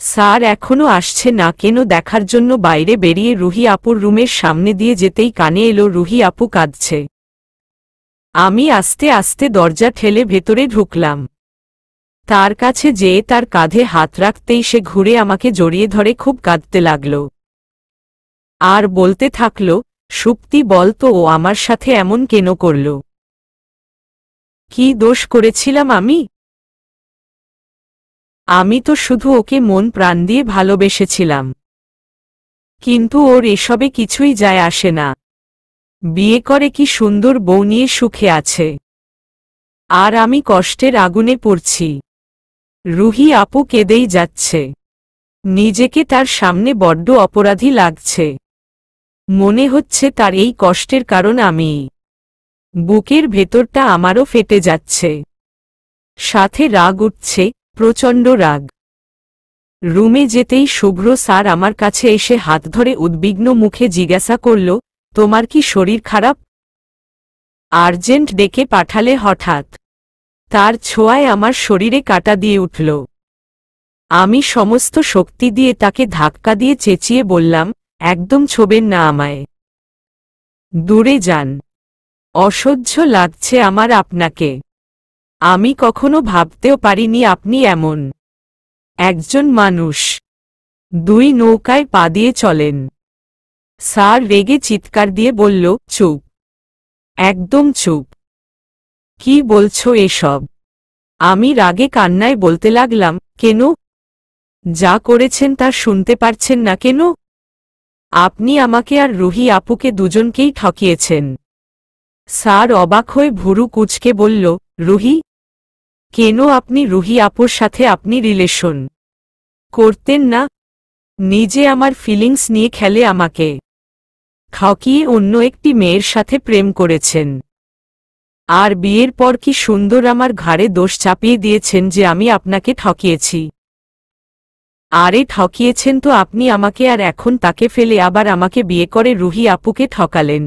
Sir এখনো আসছে না কেন দেখার জন্য বাইরে বেরিয়ে রুহি আপুর রুমের সামনে দিয়ে যেতেই কানে এলো রুহি আপু কাঁদছে। আমি আস্তে আস্তে দরজা ঠেলে ভেতরে ঢুকলাম। তার কাছে যেয়ে তার কাঁধে হাত রাখতেই সে ঘুরে আমাকে জড়িয়ে ধরে খুব কাঁদতে লাগল। আর বলতে থাকল, সুপ্তি বল তো ও আমার সাথে এমন কেন করল? কি দোষ করেছিলাম আমি? আমি তো শুধু ওকে মন প্রাণ দিয়ে ভালোবেসেছিলাম। কিন্তু ওর এসবে কিছুই যায় আসে না। বিয়ে করে কি সুন্দর বউ নিয়ে সুখে আছে, আর আমি কষ্টের আগুনে পড়ছি। রুহি আপু কেঁদেই যাচ্ছে। নিজেকে তার সামনে বড্ড অপরাধী লাগছে। মনে হচ্ছে তার এই কষ্টের কারণ আমিই। বুকের ভেতরটা আমারও ফেটে যাচ্ছে। সাথে রাগ উঠছে, প্রচণ্ড রাগ। রুমে যেতেই শুভ্র স্যার আমার কাছে এসে হাত ধরে উদ্বিগ্ন মুখে জিজ্ঞাসা করল, তোমার কি শরীর খারাপ? আর্জেন্ট ডেকে পাঠালে হঠাৎ? তার ছোঁয়ায় আমার শরীরে কাঁটা দিয়ে উঠল। আমি সমস্ত শক্তি দিয়ে তাকে ধাক্কা দিয়ে চেঁচিয়ে বললাম, একদম ছোবেন না আমায়। দূরে যান। অসহ্য লাগছে আমার আপনাকে। আমি কখনো ভাবতেও পারিনি আপনি এমন একজন মানুষ। দুই নৌকায় পা দিয়ে চলেন। স্যার রেগে চিৎকার দিয়ে বলল, চুপ, একদম চুপ। কি বলছো এসব? আমি রাগে কান্নায় বলতে লাগলাম, কেন? যা করেছেন তা শুনতে পারছেন না কেন? আপনি আমাকে আর রুহি আপুকে দুজনকেই ঠকিয়েছেন। স্যার অবাক হয়ে ভুরু কুঁচকে বলল, রুহি? কেন আপনি রুহি আপুর সাথে আপনি রিলেশন করতেন না? নিজে আমার ফিলিংস নিয়ে খেলে আমাকে ঠকিয়ে অন্য একটি মেয়ের সাথে প্রেম করেছেন। আর বিয়ের পর কি সুন্দর আমার ঘাড়ে দোষ চাপিয়ে দিয়েছেন যে আমি আপনাকে ঠকিয়েছি। আরে ঠকিয়েছেন তো আপনি আমাকে, আর এখন তাকে ফেলে আবার আমাকে বিয়ে করে রুহি আপুকে ঠকালেন।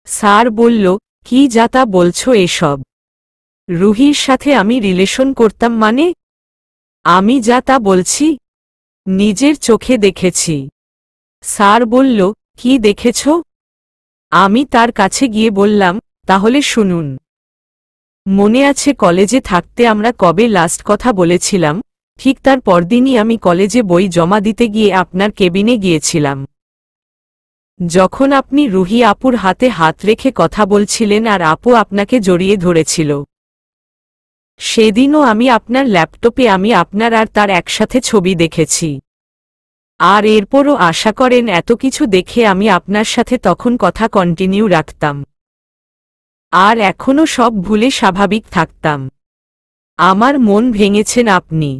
স্যার বলল, কি যা তা বলছো এসব? রুহির সাথে আমি রিলেশন করতাম মানে? আমি যা তা বলছি নিজের চোখে দেখেছি। স্যার বলল, কি দেখেছ? আমি তার কাছে গিয়ে বললাম, তাহলে শুনুন। মনে আছে কলেজে থাকতে আমরা কবে লাস্ট কথা বলেছিলাম? ঠিক তার পরদিনই আমি কলেজে বই জমা দিতে গিয়ে আপনার কেবিনে গিয়েছিলাম। যখন আপনি রুহি আপুর হাতে হাত রেখে কথা বলছিলেন আর আপু আপনাকে জড়িয়ে ধরেছিল, সেদিনও আমি আপনার ল্যাপটপে আমি আপনার আর তার একসাথে ছবি দেখেছি। আর এরপরও আশা করেন এত কিছু দেখে আমি আপনার সাথে তখন কথা কন্টিনিউ রাখতাম, আর এখনও সব ভুলে স্বাভাবিক থাকতাম। আমার মন ভেঙেছেন আপনি,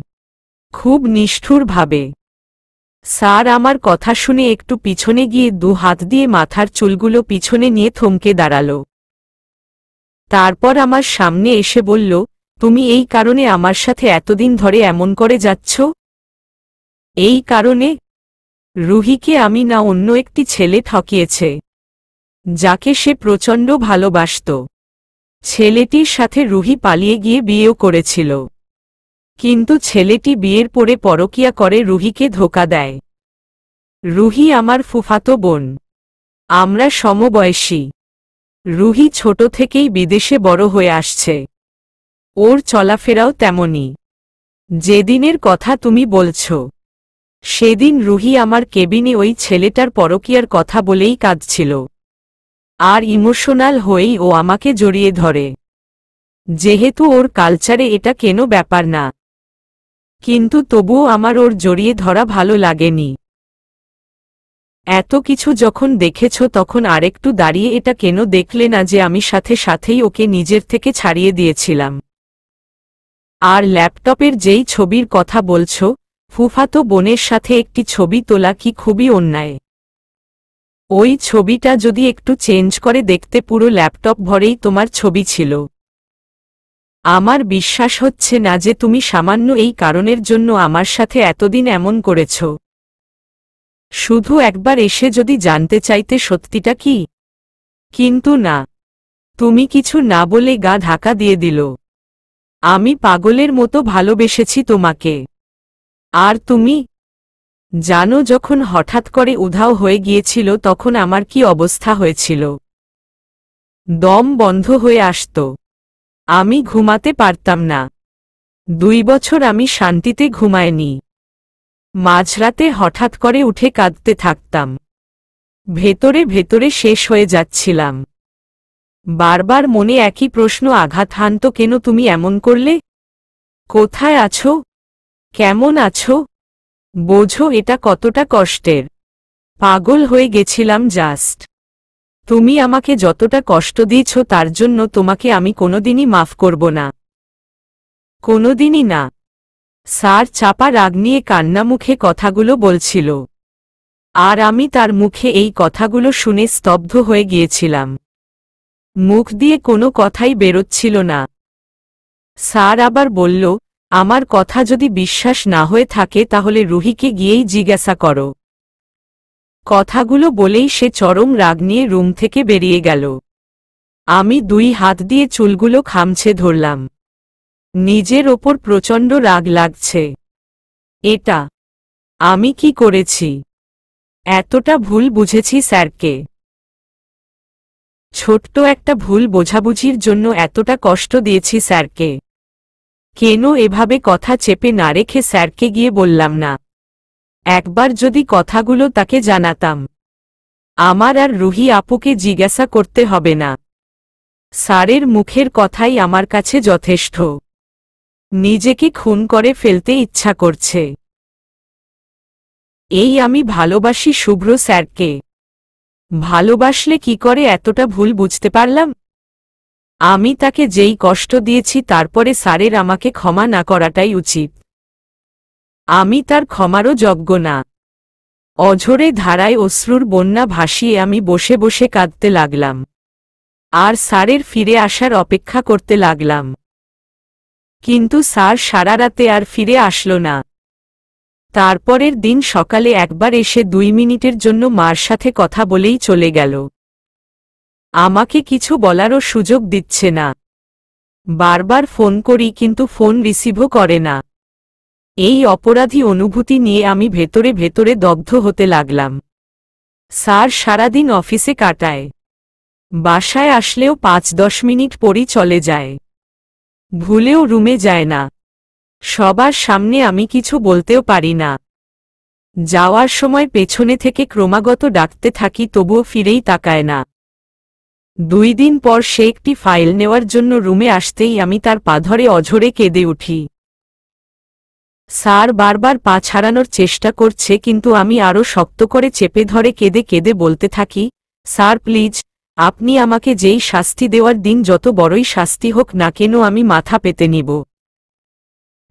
খুব নিষ্ঠুরভাবে। স্যার আমার কথা শুনে একটু পিছনে গিয়ে দু হাত দিয়ে মাথার চুলগুলো পিছনে নিয়ে থমকে দাঁড়াল। তারপর আমার সামনে এসে বলল, তুমি এই কারণে আমার সাথে এতদিন ধরে এমন করে যাচ্ছ? এই কারণে? রুহিকে আমি না অন্য একটি ছেলে ঠকিয়েছে, যাকে সে প্রচণ্ড ভালোবাসত। ছেলেটির সাথে রুহি পালিয়ে গিয়ে বিয়েও করেছিল। কিন্তু ছেলেটি বিয়ের পরে পরকীয়া করে রুহিকে ধোঁকা দেয়। রুহি আমার ফুফাতো বোন। আমরা সমবয়সী। রুহি ছোট থেকেই বিদেশে বড় হয়ে আসছে। ওর চলাফেরাও তেমনই। যেদিনের কথা তুমি বলছ, সেদিন রুহি আমার কেবিনে ওই ছেলেটার পরকীয়ার কথা বলেই কাঁদছিল। আর ইমোশনাল হয়েই ও আমাকে জড়িয়ে ধরে, যেহেতু ওর কালচারে এটা কেন ব্যাপার না। কিন্তু তবুও আমার ওর জড়িয়ে ধরা ভালো লাগেনি। এত কিছু যখন দেখেছ তখন আরেকটু দাঁড়িয়ে এটা কেন দেখলে না যে আমি সাথে সাথেই ওকে নিজের থেকে ছাড়িয়ে দিয়েছিলাম। আর ল্যাপটপের যেই ছবির কথা বলছ, ফুফাতো বোনের সাথে একটি ছবি তোলা কি খুবই অন্যায়। ওই ছবিটা যদি একটু চেঞ্জ করে দেখতে পুরো ল্যাপটপ ভরেই তোমার ছবি ছিল। আমার বিশ্বাস হচ্ছে না যে তুমি সামান্য এই কারণের জন্য আমার সাথে এতদিন এমন করেছ। শুধু একবার এসে যদি জানতে চাইতে সত্যিটা কি। কিন্তু না, তুমি কিছু না বলে গা ঢাকা দিয়ে দিল। আমি পাগলের মতো ভালোবেসেছি তোমাকে। আর তুমি জানো যখন হঠাৎ করে উধাও হয়ে গিয়েছিল তখন আমার কি অবস্থা হয়েছিল। দম বন্ধ হয়ে আসত, আমি ঘুমাতে পারতাম না। 2 বছর আমি শান্তিতে ঘুমাইনি। মাঝরাতে হঠাৎ করে উঠে কাঁদতে থাকতাম। ভেতরে ভেতরে শেষ হয়ে যাচ্ছিলাম। বারবার মনে একই প্রশ্ন আঘাত হানত, কেন তুমি এমন করলে? কোথায় আছো? কেমন আছো? বোঝো এটা কতটা কষ্টের। পাগল হয়ে গেছিলাম জাস্ট। তুমি আমাকে যতটা কষ্ট দিয়েছ তার জন্য তোমাকে আমি কোনোদিনই মাফ করব না, কোনোদিনই না। স্যার চাপা রাগ নিয়ে কান্না মুখে কথাগুলো বলছিল, আর আমি তার মুখে এই কথাগুলো শুনে স্তব্ধ হয়ে গিয়েছিলাম। মুখ দিয়ে কোনো কথাই বেরোচ্ছিল না। স্যার আবার বলল, আমার কথা যদি বিশ্বাস না হয়ে থাকে তাহলে রুহিকে গিয়েই জিজ্ঞাসা করো। কথাগুলো বলেই সে চরম রাগ নিয়ে রুম থেকে বেরিয়ে গেল। আমি 2 হাত দিয়ে চুলগুলো খামছে ধরলাম। নিজের ওপর প্রচণ্ড রাগ লাগছে। এটা আমি কি করেছি? এতটা ভুল বুঝেছি স্যারকে। ছোট্ট একটা ভুল বোঝাবুঝির জন্য এতটা কষ্ট দিয়েছি স্যারকে। কেন এভাবে কথা চেপে না রেখে স্যারকে গিয়ে বললাম না? একবার যদি কথাগুলো তাকে জানাতাম, আমার আর রুহি আপুকে জিজ্ঞাসা করতে হবে না। স্যারের মুখের কথাই আমার কাছে যথেষ্ট। নিজেকে খুন করে ফেলতে ইচ্ছা করছে। এই আমি ভালোবাসি শুভ্র স্যারকে। ভালোবাসলে কি করে এতটা ভুল বুঝতে পারলাম? আমি তাকে যেই কষ্ট দিয়েছি তারপরে স্যারের আমাকে ক্ষমা না করাটাই উচিত। আমি তার ক্ষমারও যোগ্য না। অঝোরে ধারায় অশ্রুর বন্যা ভাসিয়ে আমি বসে বসে কাঁদতে লাগলাম, আর স্যারের ফিরে আসার অপেক্ষা করতে লাগলাম। কিন্তু স্যার সারা রাতে আর ফিরে আসলো না। তারপরের দিন সকালে একবার এসে 2 মিনিটের জন্য মার সাথে কথা বলেই চলে গেল। আমাকে কিছু বলারও সুযোগ দিচ্ছে না। বারবার ফোন করি কিন্তু ফোন রিসিভও করে না। এই অপরাধী অনুভূতি নিয়ে আমি ভেতরে ভেতরে দগ্ধ হতে লাগলাম। স্যার সারাদিন অফিসে কাটায়, বাসায় আসলেও 5-10 মিনিট পরই চলে যায়। ভুলেও রুমে যায় না। সবার সামনে আমি কিছু বলতেও পারি না। যাওয়ার সময় পেছনে থেকে ক্রমাগত ডাকতে থাকি, তবুও ফিরেই তাকায় না। 2 দিন পর সে একটি ফাইল নেওয়ার জন্য রুমে আসতেই আমি তার পা ধরে অঝরে কেঁদে উঠি। স্যার বারবার পা ছাড়ানোর চেষ্টা করছে কিন্তু আমি আরও শক্ত করে চেপে ধরে কেঁদে কেঁদে বলতে থাকি, স্যার প্লিজ, আপনি আমাকে যেই শাস্তি দেওয়ার দিন যত বড়ই শাস্তি হোক না কেন আমি মাথা পেতে নিব।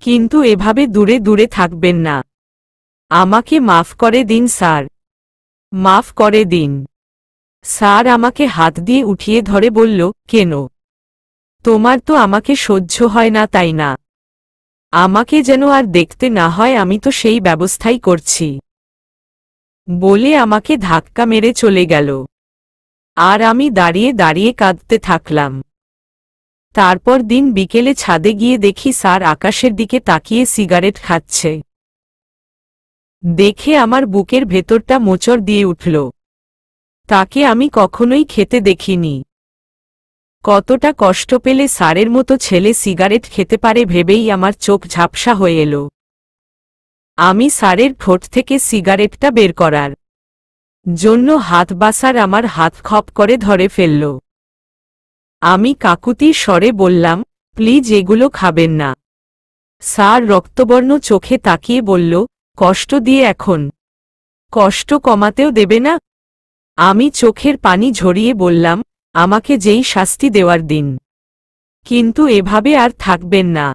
কিন্তু এভাবে দূরে দূরে থাকবেন না। আমাকে মাফ করে দিন স্যার, মাফ করে দিন। স্যার আমাকে হাত দিয়ে উঠিয়ে ধরে বলল, কেন? তোমার তো আমাকে সহ্য হয় না তাই না? আমাকে যেন আর দেখতে না হয় আমি তো সেই ব্যবস্থাই করছি, বলে আমাকে ধাক্কা মেরে চলে গেল। আর আমি দাঁড়িয়ে দাঁড়িয়ে কাঁদতে থাকলাম। তারপর দিন বিকেলে ছাদে গিয়ে দেখি স্যার আকাশের দিকে তাকিয়ে সিগারেট খাচ্ছে। দেখে আমার বুকের ভেতরটা মোচড় দিয়ে উঠল। তাকে আমি কখনোই খেতে দেখিনি। কতটা কষ্ট পেলে স্যারের মতো ছেলে সিগারেট খেতে পারে ভেবেই আমার চোখ ঝাপসা হয়ে এলো। আমি স্যারের ঠোঁট থেকে সিগারেটটা বের করার জন্য হাত বাসার আমার হাত খপ করে ধরে ফেলল। আমি কাকুতির স্বরে বললাম, প্লিজ এগুলো খাবেন না। স্যার রক্তবর্ণ চোখে তাকিয়ে বলল, কষ্ট দিয়ে এখন কষ্ট কমাতেও দেবে না? আমি চোখের পানি ঝরিয়ে বললাম, আমাকে যেই শাস্তি দেওয়ার দিন, কিন্তু এভাবে আর থাকবেন না,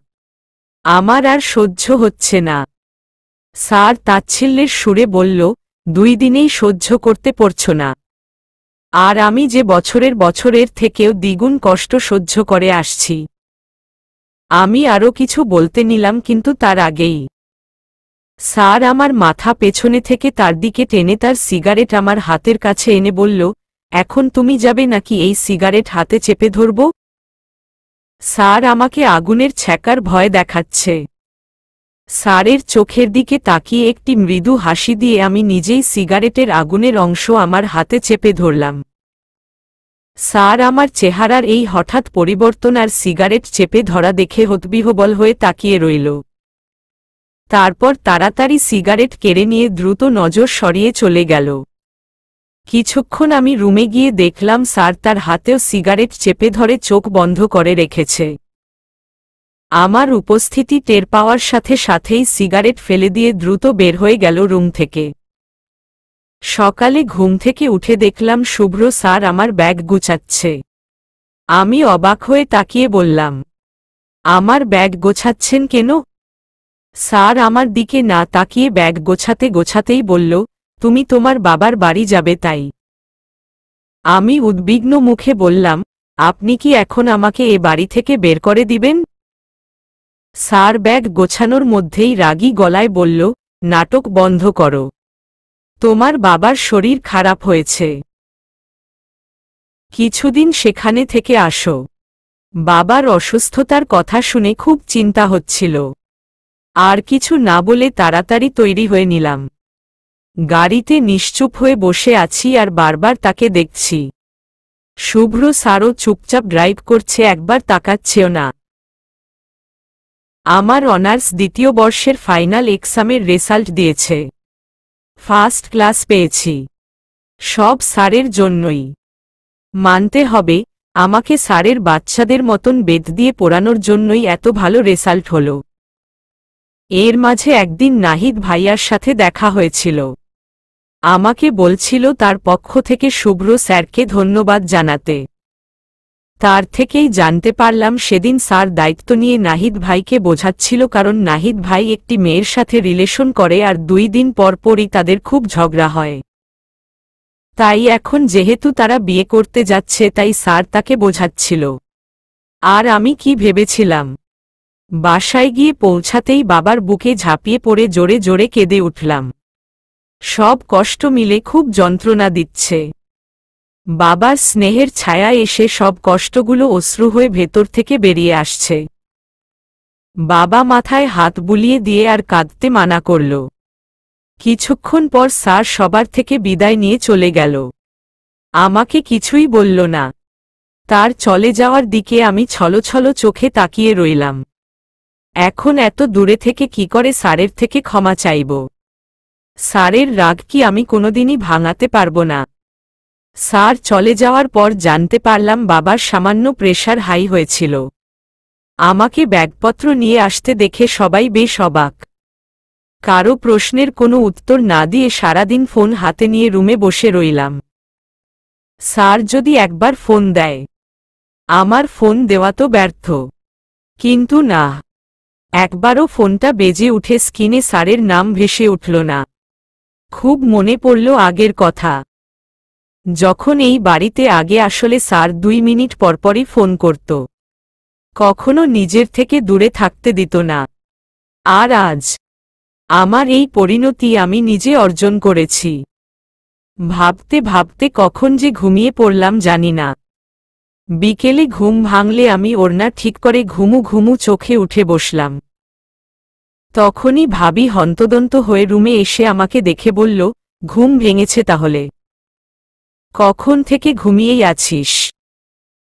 আমার আর সহ্য হচ্ছে না। স্যার তাচ্ছিল্যের সুরে বলল, 2 দিনেই সহ্য করতে পারছো না? আর আমি যে বছরের থেকেও দ্বিগুণ কষ্ট সহ্য করে আসছি। আমি আরও কিছু বলতে নিলাম কিন্তু তার আগেই স্যার আমার মাথা পেছনে থেকে তার দিকে টেনে তার সিগারেট আমার হাতের কাছে এনে বলল, এখন তুমি যাবে নাকি এই সিগারেট হাতে চেপে ধরব? স্যার আমাকে আগুনের ছ্যাঁকার ভয় দেখাচ্ছে। স্যারের চোখের দিকে তাকিয়ে একটি মৃদু হাসি দিয়ে আমি নিজেই সিগারেটের আগুনের অংশ আমার হাতে চেপে ধরলাম। স্যার আমার চেহারার এই হঠাৎ পরিবর্তন আর সিগারেট চেপে ধরা দেখে হতবিহ্বল হয়ে তাকিয়ে রইল। তারপর তাড়াতাড়ি সিগারেট কেড়ে নিয়ে দ্রুত নজর সরিয়ে চলে গেল। কিছুক্ষণ আমি রুমে গিয়ে দেখলাম স্যার তার হাতেও সিগারেট চেপে ধরে চোখ বন্ধ করে রেখেছে। আমার উপস্থিতি টের পাওয়ার সাথে সাথেই সিগারেট ফেলে দিয়ে দ্রুত বের হয়ে গেল রুম থেকে। সকালে ঘুম থেকে উঠে দেখলাম শুভ্র স্যার আমার ব্যাগ গুছাচ্ছে। আমি অবাক হয়ে তাকিয়ে বললাম, আমার ব্যাগ গোছাচ্ছেন কেন? স্যার আমার দিকে না তাকিয়ে ব্যাগ গোছাতে গোছাতেই বলল, তুমি তোমার বাবার বাড়ি যাবে তাই। আমি উদ্বিগ্ন মুখে বললাম, আপনি কি এখন আমাকে এ বাড়ি থেকে বের করে দিবেন? স্যার ব্যাগ গোছানোর মধ্যেই রাগী গলায় বলল, নাটক বন্ধ করো। তোমার বাবার শরীর খারাপ হয়েছে, কিছুদিন সেখানে থেকে আসো। বাবার অসুস্থতার কথা শুনে খুব চিন্তা হচ্ছিল। আর কিছু না বলে তাড়াতাড়ি তৈরি হয়ে নিলাম। গাড়িতে নিশ্চুপ হয়ে বসে আছি আর বারবার তাকে দেখছি। শুভ্র স্যারও চুপচাপ ড্রাইভ করছে, একবার তাকাচ্ছেও না। আমার অনার্স দ্বিতীয় বর্ষের ফাইনাল এক্সামের রেজাল্ট দিয়েছে। ফার্স্ট ক্লাস পেয়েছি। সব স্যারের জন্যই। মানতে হবে, আমাকে স্যারের বাচ্চাদের মতন বেদ দিয়ে পড়ানোর জন্যই এত ভালো রেজাল্ট হল। এর মাঝে একদিন নাহিদ ভাইয়ার সাথে দেখা হয়েছিল। আমাকে বলছিল তার পক্ষ থেকে শুভ্র স্যারকে ধন্যবাদ জানাতে। তার থেকেই জানতে পারলাম সেদিন স্যার দায়িত্ব নিয়ে নাহিদ ভাইকে বোঝাচ্ছিল, কারণ নাহিদ ভাই একটি মেয়ের সাথে রিলেশন করে আর 2 দিন পর পরই তাদের খুব ঝগড়া হয়। তাই এখন যেহেতু তারা বিয়ে করতে যাচ্ছে তাই স্যার তাকে বোঝাচ্ছিল। আর আমি কি ভেবেছিলাম, বাসায় গিয়ে পৌঁছাতেই বাবার বুকে ঝাঁপিয়ে পড়ে জোরে জোরে কেঁদে উঠলাম। সব কষ্ট মিলে খুব যন্ত্রণা দিচ্ছে। বাবার স্নেহের ছায়া এসে সব কষ্টগুলো অশ্রু হয়ে ভেতর থেকে বেরিয়ে আসছে। বাবা মাথায় হাত বুলিয়ে দিয়ে আর কাঁদতে মানা করল। কিছুক্ষণ পর স্যার সবার থেকে বিদায় নিয়ে চলে গেল। আমাকে কিছুই বলল না। তার চলে যাওয়ার দিকে আমি ছলছল চোখে তাকিয়ে রইলাম। এখন এত দূরে থেকে কি করে স্যারের থেকে ক্ষমা চাইব? স্যারের রাগ কি আমি কোনোদিনই ভাঙাতে পারব না। স্যার চলে যাওয়ার পর জানতে পারলাম বাবার সামান্য প্রেশার হাই হয়েছিল। আমাকে ব্যাগপত্র নিয়ে আসতে দেখে সবাই বেশ অবাক। কারো প্রশ্নের কোনো উত্তর না দিয়ে সারাদিন ফোন হাতে নিয়ে রুমে বসে রইলাম। স্যার যদি একবার ফোন দেয়। আমার ফোন দেওয়া তো ব্যর্থ। কিন্তু না, একবারও ফোনটা বেজে উঠে স্ক্রিনে স্যারের নাম ভেসে উঠল না। খুব মনে পড়ল আগের কথা, যখন এই বাড়িতে আগে আসলে স্যার 2 মিনিট পরপরই ফোন করত। কখনো নিজের থেকে দূরে থাকতে দিত না। আর আজ আমার এই পরিণতি আমি নিজে অর্জন করেছি। ভাবতে ভাবতে কখন যে ঘুমিয়ে পড়লাম জানি না। বিকেলে ঘুম ভাঙলে আমি ওড়না ঠিক করে ঘুমু ঘুমু চোখে উঠে বসলাম। তখনই ভাবি হন্তদন্ত হয়ে রুমে এসে আমাকে দেখে বলল, ঘুম ভেঙেছে তাহলে? কখন থেকে ঘুমিয়েই আছিস?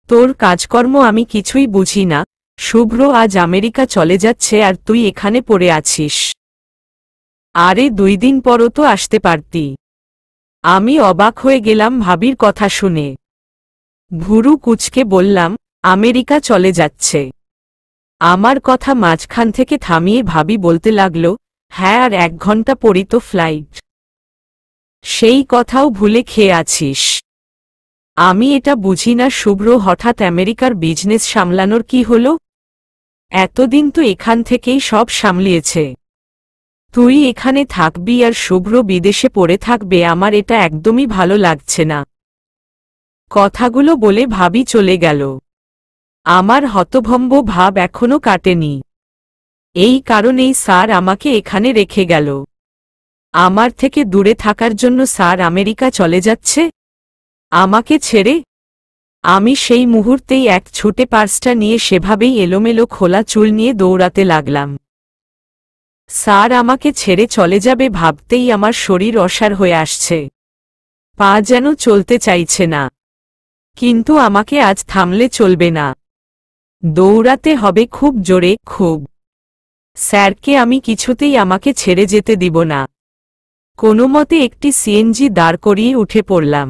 তোর কাজকর্ম আমি কিছুই বুঝি না। শুভ্র আজ আমেরিকা চলে যাচ্ছে আর তুই এখানে পড়ে আছিস। আরে 2 দিন পরও তো আসতে পারতি। আমি অবাক হয়ে গেলাম ভাবির কথা শুনে। ভুরু কুঁচকে বললাম, আমেরিকা চলে যাচ্ছে। আমার কথা মাঝখান থেকে থামিয়ে ভাবি বলতে লাগল, হ্যাঁ আর 1 ঘন্টা পরই তো ফ্লাইট। সেই কথাও ভুলে খেয়ে আছিস। আমি এটা বুঝি না শুভ্র হঠাৎ আমেরিকার বিজনেস সামলানোর কি হলো? এতদিন তো এখান থেকেই সব সামলিয়েছে। তুই এখানে থাকবি আর শুভ্র বিদেশে পড়ে থাকবে, আমার এটা একদমই ভালো লাগছে না। কথাগুলো বলে ভাবি চলে গেল। আমার হতভম্ব ভাব এখনো কাটেনি। এই কারণেই স্যার আমাকে এখানে রেখে গেল। আমার থেকে দূরে থাকার জন্য স্যার আমেরিকা চলে যাচ্ছে আমাকে ছেড়ে। আমি সেই মুহূর্তেই এক ছুটে পার্সটা নিয়ে সেভাবেই এলোমেলো খোলা চুল নিয়ে দৌড়াতে লাগলাম। স্যার আমাকে ছেড়ে চলে যাবে ভাবতেই আমার শরীর অসাড় হয়ে আসছে, পা যেন চলতে চাইছে না। কিন্তু আমাকে আজ থামলে চলবে না, দৌড়াতে হবে খুব জোরে, খুব। স্যারকে আমি কিছুতেই আমাকে ছেড়ে যেতে দিব না। কোনোমতে একটি সিএনজি দাঁড় করিয়ে উঠে পড়লাম,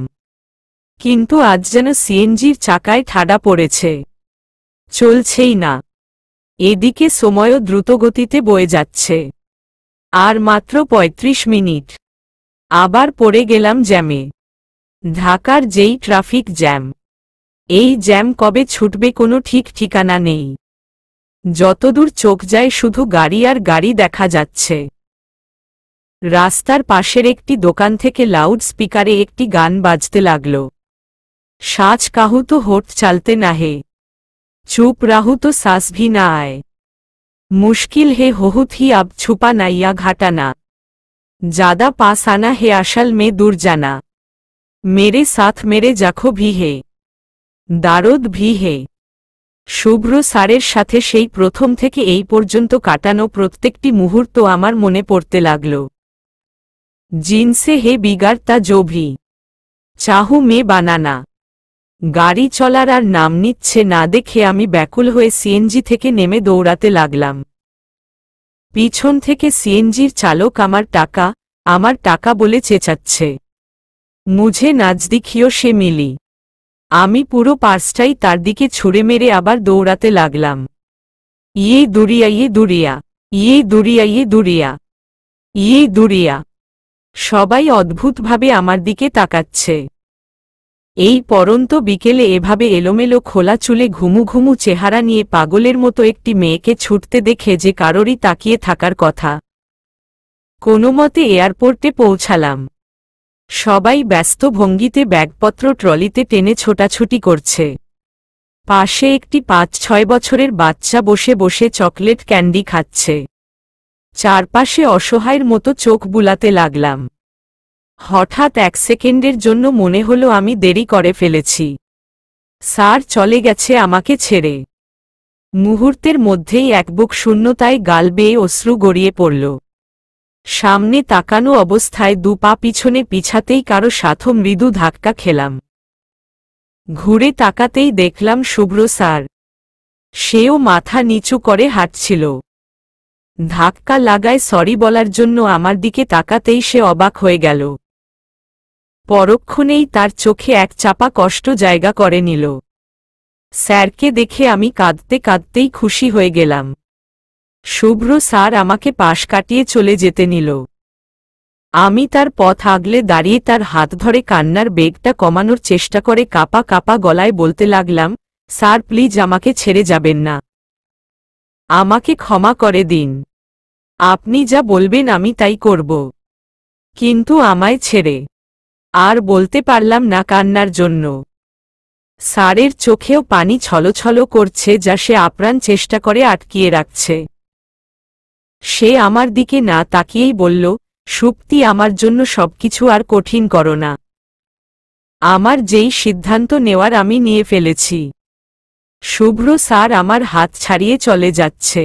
কিন্তু আজ যেন সিএনজির চাকায় ঠাডা পড়েছে, চলছেই না। এদিকে সময়ও দ্রুতগতিতে বয়ে যাচ্ছে। আর মাত্র ৩৫ মিনিট, আবার পড়ে গেলাম জ্যামে। ঢাকার যেই ট্রাফিক জ্যাম, এই জ্যাম কবে ছুটবে কোনো ঠিক ঠিকানা নেই। যতদূর চোখ যায় শুধু গাড়ি আর গাড়ি দেখা যাচ্ছে। রাস্তার পাশের একটি দোকান থেকে লাউড স্পিকারে একটি গান বাজতে লাগল। সাজ কাহু তো হোঠ চালতে না হে, চুপ রাহু তো সাস ভি না আয়, মুশকিল হে বহুত হি আব ছুপা নাইয়া ঘাটানা, জাদা পাস আনা হে আসল মে দূর জানা, মেরে সাথ মেরে জাখো ভি হে, দারদ ভি হে। শুভ্র স্যারের সাথে সেই প্রথম থেকে এই পর্যন্ত কাটানো প্রত্যেকটি মুহূর্ত আমার মনে পড়তে লাগল। জিনসে হে বিগাড়তা জো ভি চাহু মে বানানা। গাড়ি চলার আর নাম নিচ্ছে না দেখে আমি ব্যাকুল হয়ে সিএনজি থেকে নেমে দৌড়াতে লাগলাম। পিছন থেকে সিএনজির চালক আমার টাকা বলে চেঁচাচ্ছে। মুঝে নাজদিকিও সে মিলি। আমি পুরো পার্সটাই তার দিকে ছুঁড়ে মেরে আবার দৌড়াতে লাগলাম। ইয়ে দুরিয়া, ইয়ে দুরিয়া, ইয়ে দুরিয়া, ইয়ে দুরিয়া, ইয়ে দুরিয়া। সবাই অদ্ভুতভাবে আমার দিকে তাকাচ্ছে। এই পরন্ত বিকেলে এভাবে এলোমেলো খোলা চুলে ঘুমু ঘুমু চেহারা নিয়ে পাগলের মতো একটি মেয়েকে ছুটতে দেখে যে কারোরই তাকিয়ে থাকার কথা। কোনোমতে এয়ারপোর্টে পৌঁছালাম। সবাই ব্যস্ত ভঙ্গিতে ব্যাগপত্র ট্রলিতে টেনে ছোটাছুটি করছে। পাশে একটি ৫-৬ বছরের বাচ্চা বসে বসে চকলেট ক্যান্ডি খাচ্ছে। চারপাশে অসহায়ের মতো চোখ বুলাতে লাগলাম। হঠাৎ ১ সেকেন্ডের জন্য মনে হলো আমি দেরি করে ফেলেছি। স্যার চলে গেছে আমাকে ছেড়ে। মুহূর্তের মধ্যেই এক বুক শূন্যতায় গাল বেয়ে অশ্রু গড়িয়ে পড়ল। সামনে তাকানো অবস্থায় ২ পা পিছনে পিছাতেই কারো সাথে মৃদু ধাক্কা খেলাম। ঘুরে তাকাতেই দেখলাম শুভ্র স্যার। সেও মাথা নিচু করে হাঁটছিল। ধাক্কা লাগায় সরি বলার জন্য আমার দিকে তাকাতেই সে অবাক হয়ে গেল। পরক্ষণেই তার চোখে এক চাপা কষ্ট জায়গা করে নিল। স্যারকে দেখে আমি কাঁদতে কাঁদতেই খুশি হয়ে গেলাম। শুভ্র স্যার আমাকে পাশ কাটিয়ে চলে যেতে নিল। আমি তার পথ আগলে দাঁড়িয়ে তার হাত ধরে কান্নার বেগটা কমানোর চেষ্টা করে কাঁপা কাঁপা গলায় বলতে লাগলাম, স্যার প্লিজ আমাকে ছেড়ে যাবেন না। আমাকে ক্ষমা করে দিন। আপনি যা বলবেন আমি তাই করব। কিন্তু আমায় ছেড়ে। আর বলতে পারলাম না কান্নার জন্য। স্যারের চোখেও পানি ছলছল করছে যা সে আপ্রাণ চেষ্টা করে আটকিয়ে রাখছে। সে আমার দিকে না তাকিয়েই বলল, সুপ্তি আমার জন্য সবকিছু আর কঠিন করো না। আমার যেই সিদ্ধান্ত নেওয়ার আমি নিয়ে ফেলেছি। শুভ্র স্যার আমার হাত ছাড়িয়ে চলে যাচ্ছে।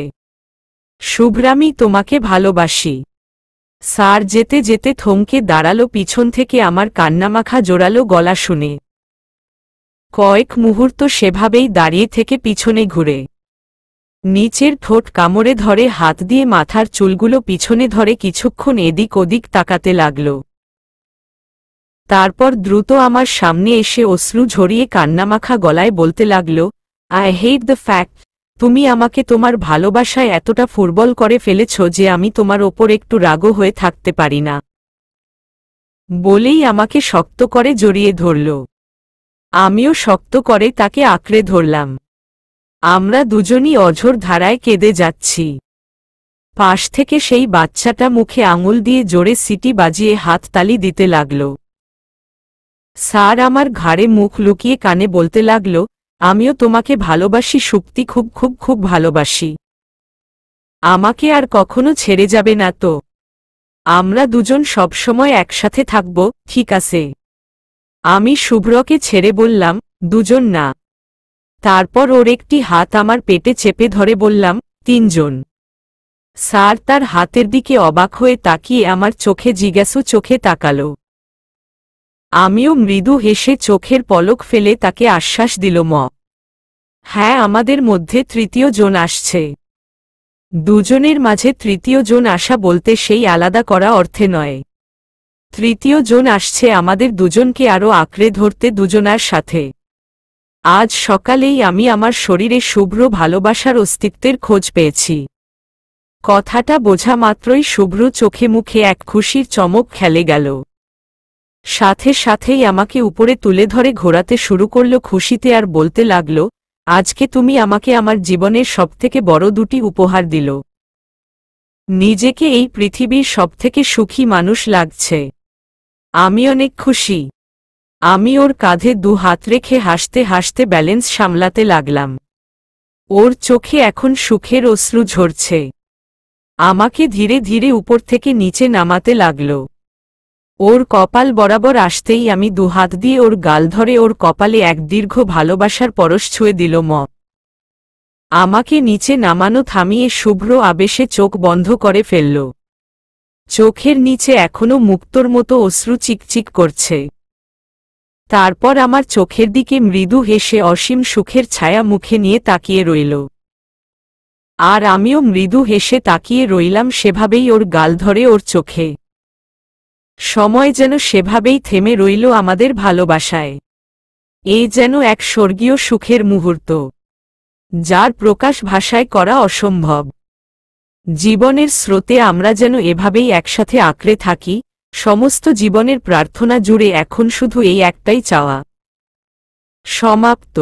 শুভ্রামি তোমাকে ভালোবাসি। স্যার যেতে যেতে থমকে দাঁড়ালো পিছন থেকে আমার কান্নামাখা জোরালো গলা শুনে। কয়েক মুহূর্ত সেভাবেই দাঁড়িয়ে থেকে পিছনে ঘুরে নিচের ঠোঁট কামড়ে ধরে হাত দিয়ে মাথার চুলগুলো পিছনে ধরে কিছুক্ষণ এদিক ওদিক তাকাতে লাগল। তারপর দ্রুত আমার সামনে এসে অশ্রু ঝরিয়ে কান্নামাখা গলায় বলতে লাগল, আই হেট দ্য ফ্যাক্ট, তুমি আমাকে তোমার ভালোবাসায় এতটা ফুটবল করে ফেলেছ যে আমি তোমার ওপর একটু রাগও হয়ে থাকতে পারি না। বলেই আমাকে শক্ত করে জড়িয়ে ধরল। আমিও শক্ত করে তাকে আঁকড়ে ধরলাম। আমরা দুজনই অঝোর ধারায় কেঁদে যাচ্ছি। পাশ থেকে সেই বাচ্চাটা মুখে আঙুল দিয়ে জোরে সিটি বাজিয়ে হাততালি দিতে লাগল। স্যার আমার ঘাড়ে মুখ লুকিয়ে কানে বলতে লাগল, আমিও তোমাকে ভালোবাসি সুপ্তি, খুব খুব খুব ভালোবাসি। আমাকে আর কখনো ছেড়ে যাবে না তো? আমরা দুজন সবসময় একসাথে থাকব, ঠিক আছে? আমি শুভ্রকে ছেড়ে বললাম, দুজন না। তারপর ওর একটি হাত আমার পেটে চেপে ধরে বললাম, ৩ জন। স্যার তার হাতের দিকে অবাক হয়ে তাকিয়ে আমার চোখে জিজ্ঞাসু চোখে তাকালো। আমিও মৃদু হেসে চোখের পলক ফেলে তাকে আশ্বাস দিল হ্যাঁ, আমাদের মধ্যে তৃতীয় জন আসছে। দুজনের মাঝে তৃতীয় জন আসা বলতে সেই আলাদা করা অর্থে নয়। তৃতীয় জন আসছে আমাদের দুজনকে আরও আঁকড়ে ধরতে দুজনার সাথে। আজ সকালেই আমি আমার শরীরে শুভ্র ভালোবাসার অস্তিত্বের খোঁজ পেয়েছি। কথাটা বোঝা মাত্রই শুভ্র চোখে মুখে এক খুশির চমক খেলে গেল। সাথে সাথেই আমাকে উপরে তুলে ধরে ঘোরাতে শুরু করল খুশিতে আর বলতে লাগল, আজকে তুমি আমাকে আমার জীবনের সবথেকে বড় দুটি উপহার দিল। নিজেকে এই পৃথিবীর সবথেকে সুখী মানুষ লাগছে। আমি অনেক খুশি। আমি ওর কাঁধে দু হাত রেখে হাসতে হাসতে ব্যালেন্স সামলাতে লাগলাম। ওর চোখে এখন সুখের অশ্রু ঝরছে। আমাকে ধীরে ধীরে উপর থেকে নিচে নামাতে লাগল। ওর কপাল বরাবর আসতেই আমি দুহাত দিয়ে ওর গাল ধরে ওর কপালে এক দীর্ঘ ভালোবাসার পরশ ছুঁয়ে দিল আমাকে নিচে নামানো থামিয়ে শুভ্র আবেশে চোখ বন্ধ করে ফেলল। চোখের নিচে এখনো মুক্তোর মতো অশ্রু চিকচিক করছে। তারপর আমার চোখের দিকে মৃদু হেসে অসীম সুখের ছায়া মুখে নিয়ে তাকিয়ে রইল। আর আমিও মৃদু হেসে তাকিয়ে রইলাম সেভাবেই ওর গাল ধরে ওর চোখে। সময় যেন সেভাবেই থেমে রইল আমাদের ভালোবাসায়। এ যেন এক স্বর্গীয় সুখের মুহূর্ত, যার প্রকাশ ভাষায় করা অসম্ভব। জীবনের স্রোতে আমরা যেন এভাবেই একসাথে আঁকড়ে থাকি। সমস্ত জীবনের প্রার্থনা জুড়ে এখন শুধু এই একটাই চাওয়া। সমাপ্ত।